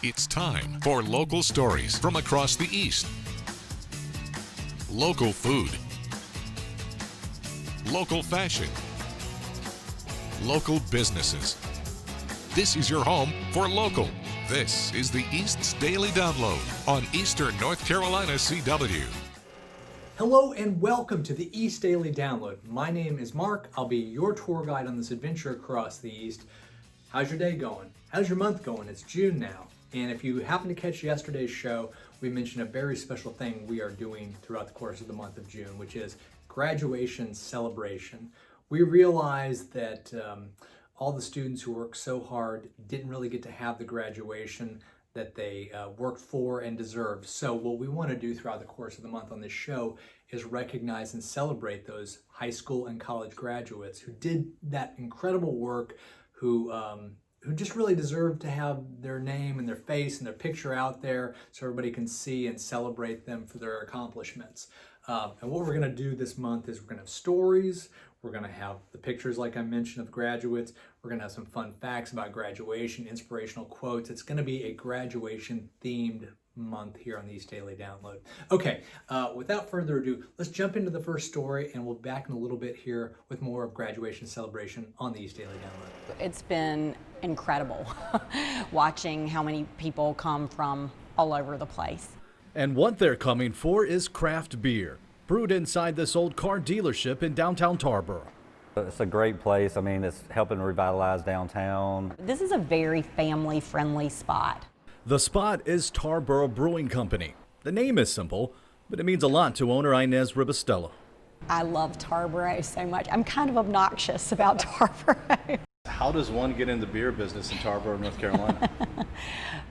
It's time for local stories from across the East. Local food. Local fashion. Local businesses. This is your home for local. This is the East's Daily Download on Eastern North Carolina CW. Hello and welcome to the East Daily Download. My name is Mark. I'll be your tour guide on this adventure across the East. How's your day going? How's your month going? It's June now. And if you happen to catch yesterday's show, we mentioned a very special thing we are doing throughout the course of the month of June, which is graduation celebration. We realized that all the students who worked so hard didn't really get to have the graduation that they worked for and deserved. So what we want to do throughout the course of the month on this show is recognize and celebrate those high school and college graduates who did that incredible work, who just really deserve to have their name and their face and their picture out there so everybody can see and celebrate them for their accomplishments. And what we're going to do this month is we're going to have stories, we're going to have the pictures like I mentioned of graduates, we're going to have some fun facts about graduation, inspirational quotes. It's going to be a graduation themed month here on the East Daily Download. Okay, without further ado, let's jump into the first story and we'll be back in a little bit here with more of graduation celebration on the East Daily Download. It's been incredible watching how many people come from all over the place. And what they're coming for is craft beer, brewed inside this old car dealership in downtown Tarboro. It's a great place. I mean, it's helping revitalize downtown. This is a very family-friendly spot. The spot is Tarboro Brewing Company. The name is simple, but it means a lot to owner Inez Ribostello. I love Tarboro so much. I'm kind of obnoxious about Tarboro. How does one get in the beer business in Tarboro, North Carolina?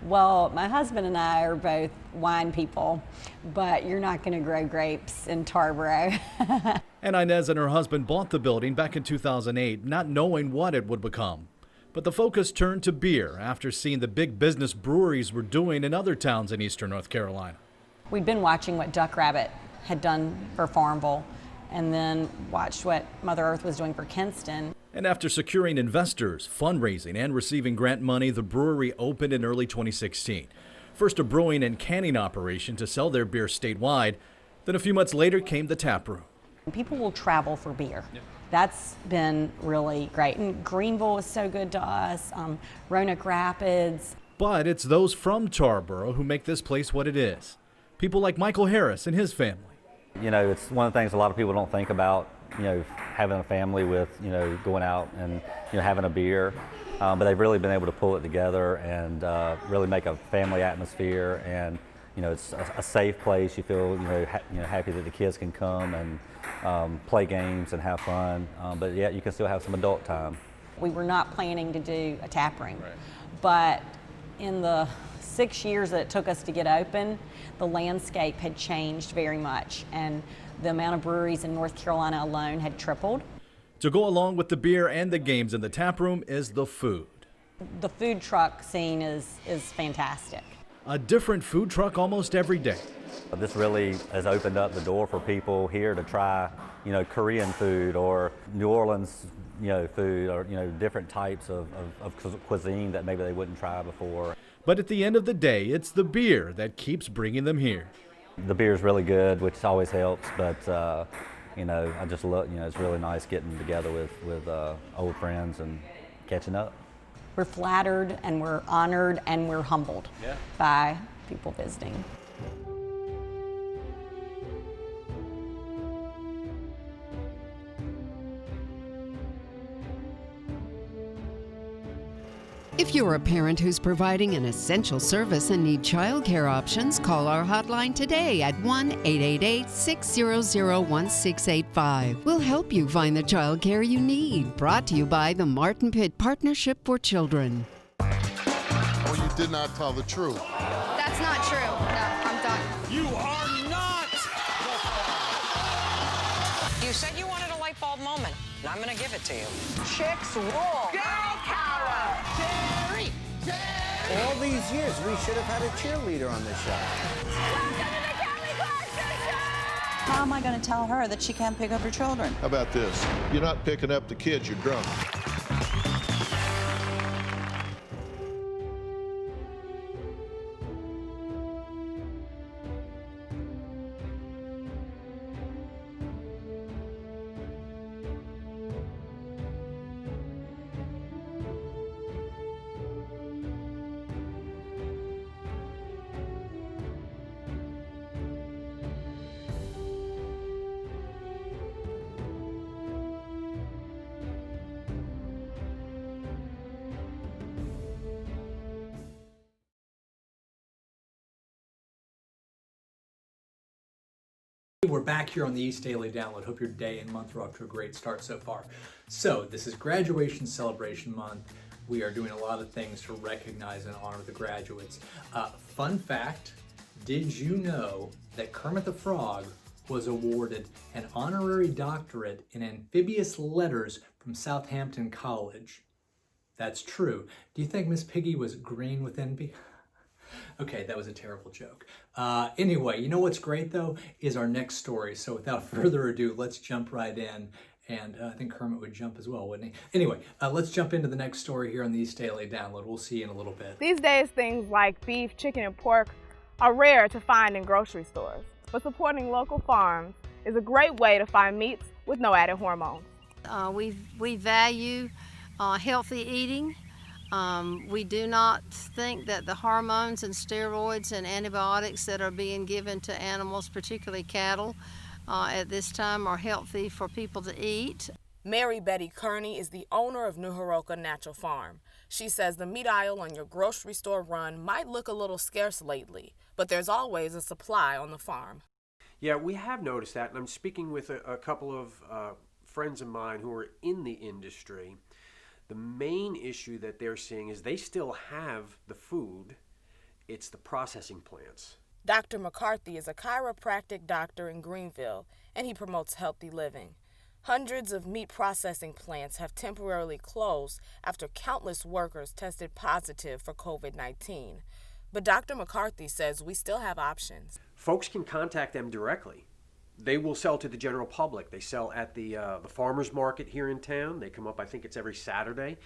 Well, my husband and I are both wine people, but you're not going to grow grapes in Tarboro. And Inez and her husband bought the building back in 2008, not knowing what it would become. But the focus turned to beer after seeing the big business breweries were doing in other towns in eastern North Carolina. We'd been watching what Duck Rabbit had done for Farmville, and then watched what Mother Earth was doing for Kinston. And after securing investors, fundraising, and receiving grant money, the brewery opened in early 2016. First a brewing and canning operation to sell their beer statewide, then a few months later came the tap room. People will travel for beer. Yep. That's been really great. And Greenville is so good to us, Roanoke Rapids. But it's those from Tarboro who make this place what it is. People like Michael Harris and his family. You know, it's one of the things a lot of people don't think about, you know, having a family with, you know, going out and, you know, having a beer. But they've really been able to pull it together and really make a family atmosphere. And, you know, it's a safe place. You feel, happy that the kids can come and play games and have fun. But yet you can still have some adult time. We were not planning to do a tap room, but in the 6 years that it took us to get open, the landscape had changed very much, and the amount of breweries in North Carolina alone had tripled. To go along with the beer and the games in the tap room is the food. The food truck scene is fantastic. A different food truck almost every day. This really has opened up the door for people here to try, you know, Korean food or New Orleans, you know, food, or, you know, different types of cuisine that maybe they wouldn't try before. But at the end of the day, it's the beer that keeps bringing them here. The beer is really good, which always helps, but you know, I just love, you know, it's really nice getting together with old friends and catching up. We're flattered and we're honored and we're humbled by people visiting. If you're a parent who's providing an essential service and need childcare options, call our hotline today at 1-888-600-1685. We'll help you find the childcare you need. Brought to you by the Martin Pitt Partnership for Children. Or you did not tell the truth. That's not true. No, I'm done. You are not! You said you wanted a light bulb moment, and I'm going to give it to you. Chicks rule. Girl power! Jerry! Jerry! All these years, we should have had a cheerleader on this show. How am I going to tell her that she can't pick up her children? How about this? You're not picking up the kids, you're drunk. we're back here on the East Daily Download. Hope your day and month are off to a great start so far. So this is graduation celebration month. We are doing a lot of things to recognize and honor the graduates. Fun fact, did you know that Kermit the Frog was awarded an honorary doctorate in amphibious letters from Southampton College? That's true. Do you think Miss Piggy was green with envy? Okay, that was a terrible joke. Anyway, you know what's great though is our next story. So without further ado, let's jump right in. And I think Kermit would jump as well, wouldn't he? Anyway, let's jump into the next story here on the East Daily Download. We'll see you in a little bit. These days, things like beef, chicken, and pork are rare to find in grocery stores. But supporting local farms is a great way to find meats with no added hormones. We value healthy eating. We do not think that the hormones and steroids and antibiotics that are being given to animals, particularly cattle, at this time are healthy for people to eat. Mary Betty Kearney is the owner of New Haroka Natural Farm. She says the meat aisle on your grocery store run might look a little scarce lately, but there's always a supply on the farm. Yeah, we have noticed that, and I'm speaking with a couple of friends of mine who are in the industry. The main issue that they're seeing is they still have the food, it's the processing plants. Dr. McCarthy is a chiropractic doctor in Greenville, and he promotes healthy living. Hundreds of meat processing plants have temporarily closed after countless workers tested positive for COVID-19. But Dr. McCarthy says we still have options. Folks can contact them directly. They will sell to the general public. They sell at the farmers market here in town. They come up, I think it's every Saturday.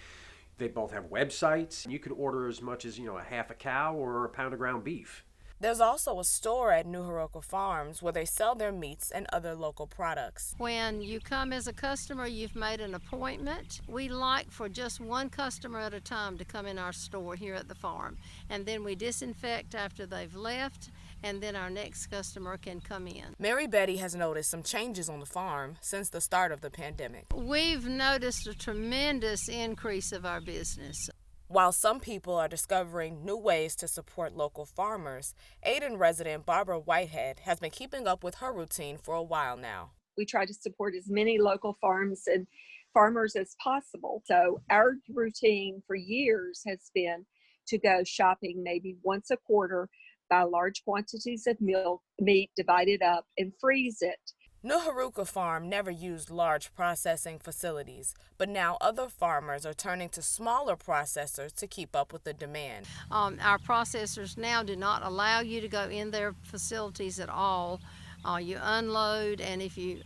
They both have websites. You can order as much as, a half a cow or a pound of ground beef. There's also a store at New Haroka Farms where they sell their meats and other local products. When you come as a customer, you've made an appointment. We like for just one customer at a time to come in our store here at the farm. And then we disinfect after they've left, and then our next customer can come in. Mary Betty has noticed some changes on the farm since the start of the pandemic. We've noticed a tremendous increase of our business. While some people are discovering new ways to support local farmers, Aden resident Barbara Whitehead has been keeping up with her routine for a while now. We try to support as many local farms and farmers as possible. So our routine for years has been to go shopping maybe once a quarter, buy large quantities of meat, divide it up, and freeze it. New Haroka Farm never used large processing facilities, but now other farmers are turning to smaller processors to keep up with the demand. Our processors now do not allow you to go in their facilities at all. You unload, and if you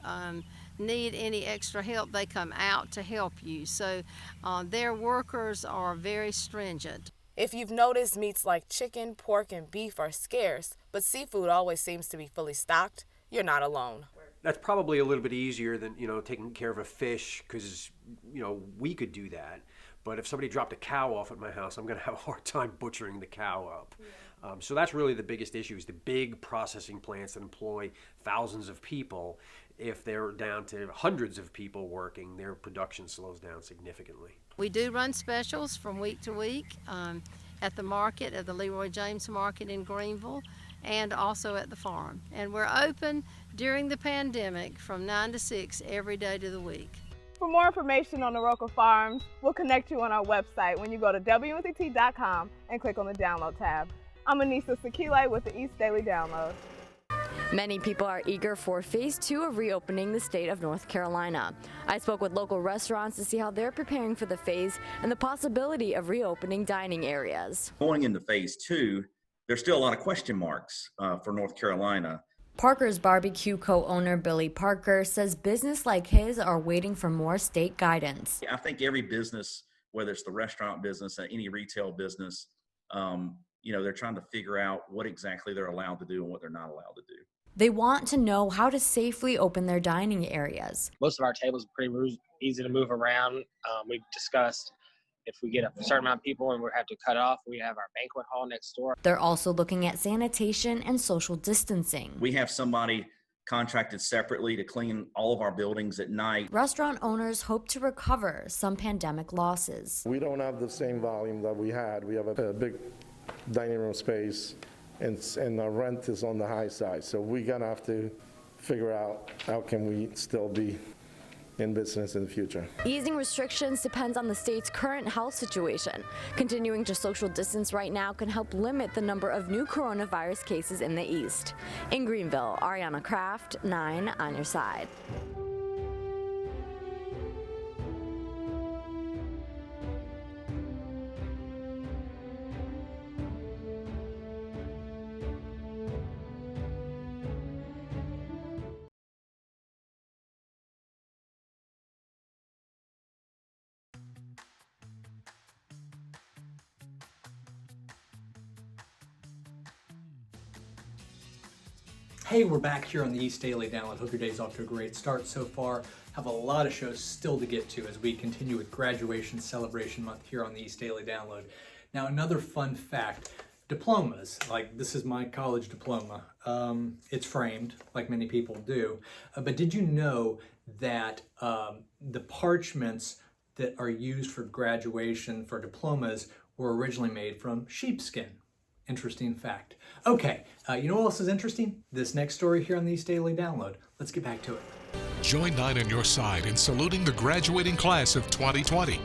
need any extra help, they come out to help you. So their workers are very stringent. If you've noticed meats like chicken, pork, and beef are scarce, but seafood always seems to be fully stocked, you're not alone. That's probably a little bit easier than, taking care of a fish because, we could do that. But if somebody dropped a cow off at my house, I'm going to have a hard time butchering the cow up. Yeah. So that's really the biggest issue is the big processing plants that employ thousands of people. If they're down to hundreds of people working, their production slows down significantly. We do run specials from week to week at the market, at the Leroy James Market in Greenville, and also at the farm. And we're open during the pandemic from 9 to 6 every day of the week. For more information on New Haroka Farms, we'll connect you on our website when you go to WNCT.com and click on the Download tab. I'm Anissa Sakile with the East Daily Download. Many people are eager for Phase 2 of reopening the state of North Carolina. I spoke with local restaurants to see how they're preparing for the phase and the possibility of reopening dining areas. Going into Phase 2, there's still a lot of question marks for North Carolina. Parker's Barbecue co-owner Billy Parker says business like his are waiting for more state guidance. I think every business, whether it's the restaurant business, any retail business, they're trying to figure out what exactly they're allowed to do and what they're not allowed to do. They want to know how to safely open their dining areas. Most of our tables are pretty easy to move around. We've discussed if we get a certain amount of people and we have to cut off, we have our banquet hall next door. They're also looking at sanitation and social distancing. We have somebody contracted separately to clean all of our buildings at night. Restaurant owners hope to recover some pandemic losses. We don't have the same volume that we had. We have a big dining room space and our rent is on the high side. So we're gonna have to figure out how can we still be in business in the future. Easing restrictions depends on the state's current health situation. Continuing to social distance right now can help limit the number of new coronavirus cases in the East. In Greenville, Ariana Kraft, 9 on your side. Hey, we're back here on the East Daily Download. Hope your day's off to a great start so far. Have a lot of shows still to get to as we continue with Graduation Celebration Month here on the East Daily Download. Now, another fun fact, diplomas, like this is my college diploma. It's framed, like many people do. But did you know that the parchments that are used for graduation for diplomas were originally made from sheepskin? Interesting fact. Okay, you know what else is interesting? This next story here on the East Daily Download. Let's get back to it. Join 9 on your side in saluting the graduating class of 2020.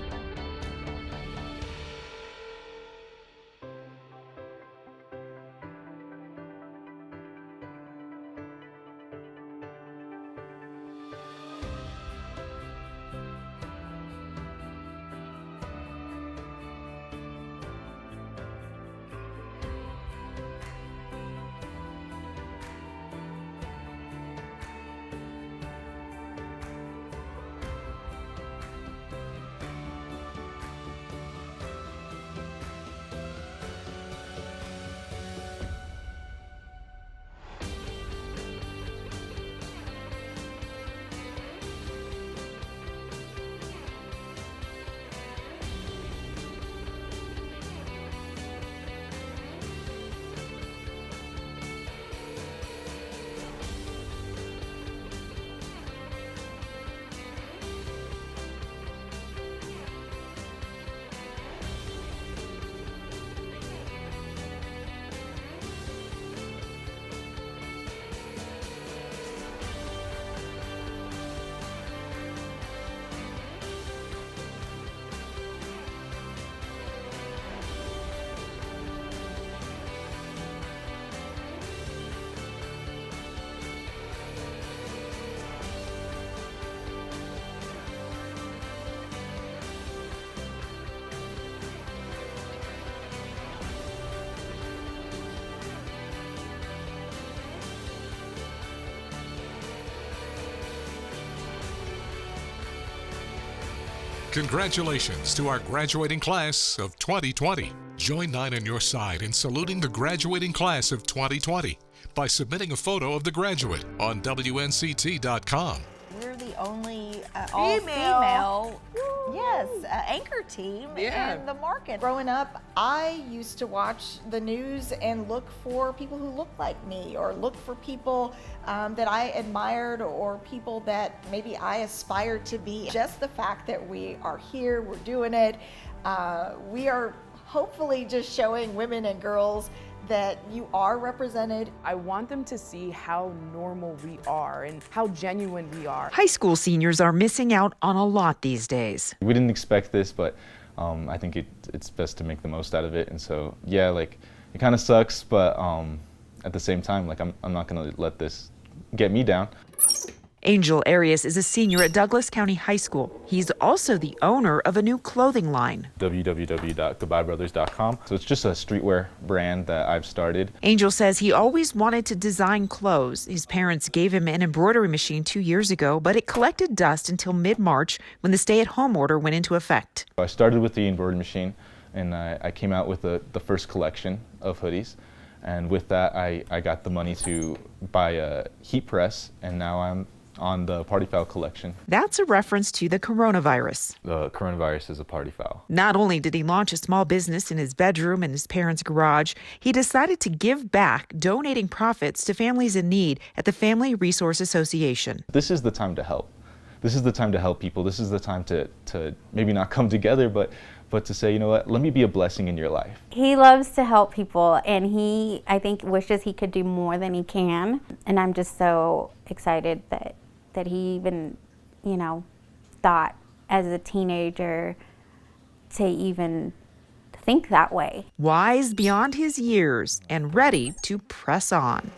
Congratulations to our graduating class of 2020. Join 9 on your side in saluting the graduating class of 2020 by submitting a photo of the graduate on WNCT.com. We're the only all-female anchor team in the market. Growing up, I used to watch the news and look for people who looked like me, or look for people that I admired, or people that maybe I aspired to be. Just the fact that we are here, we're doing it, we are hopefully just showing women and girls that you are represented. I want them to see how normal we are and how genuine we are. High school seniors are missing out on a lot these days. We didn't expect this, but I think it's best to make the most out of it. And so, yeah, like, it kind of sucks, but at the same time, like, I'm not going to let this get me down. Angel Aries is a senior at Douglas County High School. He's also the owner of a new clothing line, www.goodbyebrothers.com. So it's just a streetwear brand that I've started. Angel says he always wanted to design clothes. His parents gave him an embroidery machine 2 years ago, but it collected dust until mid-March when the stay-at-home order went into effect. I started with the embroidery machine, and I came out with the first collection of hoodies. And with that, I got the money to buy a heat press, and now I'm on the party foul collection. That's a reference to the coronavirus. The coronavirus is a party foul. Not only did he launch a small business in his bedroom and his parents' garage, he decided to give back, donating profits to families in need at the Family Resource Association. This is the time to help. This is the time to help people. This is the time to maybe not come together, but but to say, you know what, let me be a blessing in your life. He loves to help people, and I think, wishes he could do more than he can. And I'm just so excited that he even, thought as a teenager to even think that way. Wise beyond his years and ready to press on.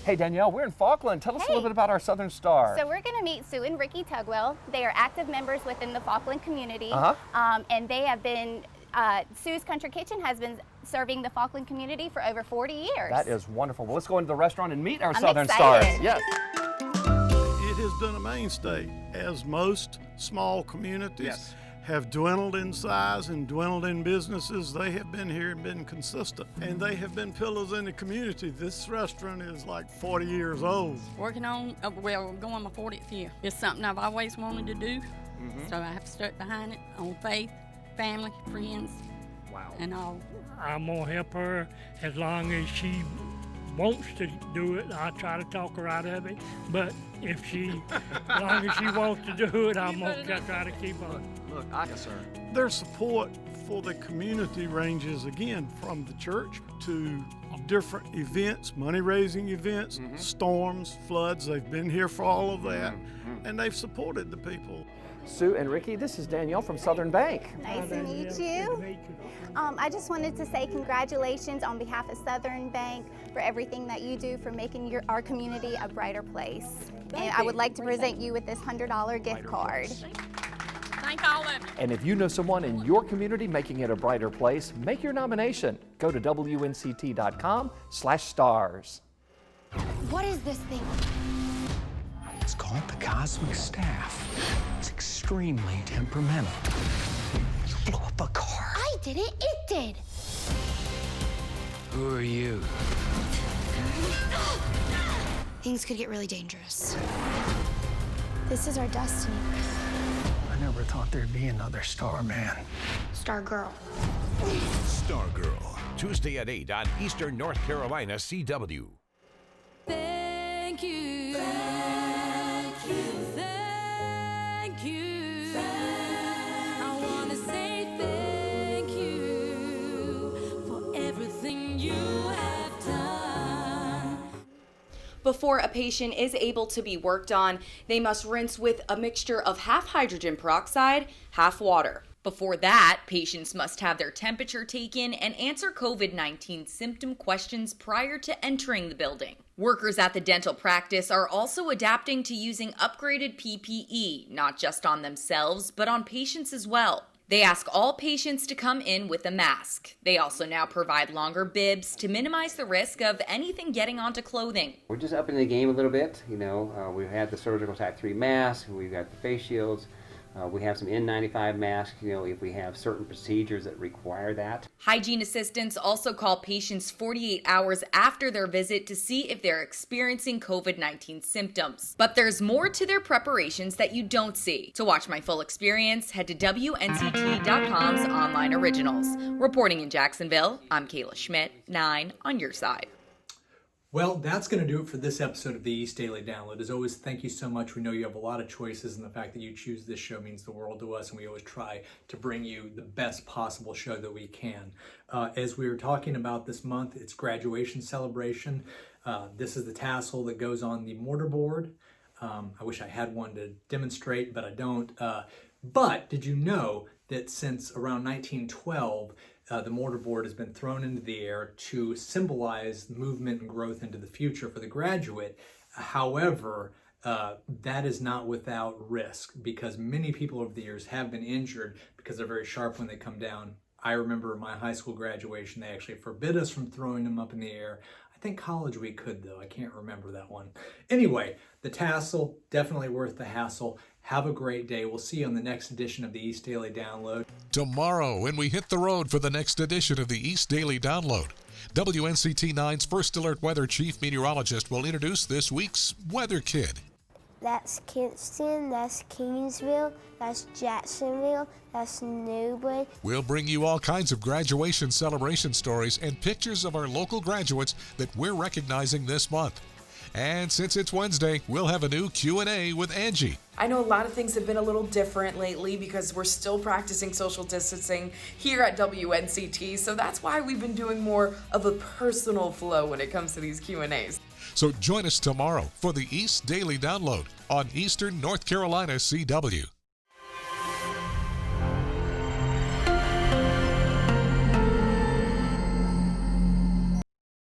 Hey Danielle, we're in Falkland. Tell us a little bit about our Southern Star. So we're going to meet Sue and Ricky Tugwell. They are active members within the Falkland community, and they have been, Sue's Country Kitchen has been serving the Falkland community for over 40 years. That is wonderful. Well, let's go into the restaurant and meet our I'm Southern excited. Stars. Yes. It has been a mainstay, as most small communities have dwindled in size and dwindled in businesses. They have been here and been consistent, and they have been pillars in the community. This restaurant is like 40 years old. Working on, well, going my 40th year. It's something I've always wanted to do, so I have stuck behind it on faith, family, friends, and all. I'm gonna help her as long as she wants to do it. I try to talk her out of it, but if she, as long as she wants to do it, I'm gonna try to keep on. Look, their support for the community ranges again from the church to different events, money-raising events, storms, floods. They've been here for all of that, and they've supported the people. Sue and Ricky, this is Danielle from Southern Bank. Nice to meet you. I just wanted to say congratulations on behalf of Southern Bank for everything that you do for making our community a brighter place. And I would like to present you with this $100 gift card. Thank all of you. And if you know someone in your community making it a brighter place, make your nomination. Go to WNCT.com/stars. What is this thing? It's called the Cosmic Staff. It's extremely temperamental. You blew up a car. I didn't, it did. Who are you? Things could get really dangerous. This is our destiny. I never thought there'd be another Star Man. Star Girl. Star Girl, Tuesday at 8 on Eastern North Carolina CW. Thank you. Thank you. Thank you. I want to say thank you for everything you have done. Before a patient is able to be worked on, they must rinse with a mixture of half hydrogen peroxide, half water. Before that, patients must have their temperature taken and answer COVID-19 symptom questions prior to entering the building. Workers at the dental practice are also adapting to using upgraded PPE, not just on themselves, but on patients as well. They ask all patients to come in with a mask. They also now provide longer bibs to minimize the risk of anything getting onto clothing. We're just upping the game a little bit. You know, we've had the surgical type 3 mask, we've got the face shields. We have some N95 masks, if we have certain procedures that require that. Hygiene assistants also call patients 48 hours after their visit to see if they're experiencing COVID-19 symptoms. But there's more to their preparations that you don't see. To watch my full experience, head to WNCT.com's online originals. Reporting in Jacksonville, I'm Kayla Schmidt, 9 on your side. Well, that's going to do it for this episode of the East Daily Download. As always, thank you so much. We know you have a lot of choices, and the fact that you choose this show means the world to us, and we always try to bring you the best possible show that we can. As we were talking about this month, it's graduation celebration. This is the tassel that goes on the mortarboard. I wish I had one to demonstrate, but I don't. But did you know that since around 1912, the mortarboard has been thrown into the air to symbolize movement and growth into the future for the graduate. However, that is not without risk, because many people over the years have been injured because they're very sharp when they come down. I remember my high school graduation, they actually forbid us from throwing them up in the air. I think college we could, though. I can't remember that one. Anyway, the tassel, definitely worth the hassle. Have a great day. We'll see you on the next edition of the East Daily Download. Tomorrow, when we hit the road for the next edition of the East Daily Download, WNCT-9's First Alert Weather Chief Meteorologist will introduce this week's Weather Kid. That's Kinston, that's Kingsville, that's Jacksonville, that's Newbridge. We'll bring you all kinds of graduation celebration stories and pictures of our local graduates that we're recognizing this month. And since it's Wednesday, we'll have a new Q&A with Angie. I know a lot of things have been a little different lately because we're still practicing social distancing here at WNCT, so that's why we've been doing more of a personal flow when it comes to these Q&As. So join us tomorrow for the East Daily Download on Eastern North Carolina CW.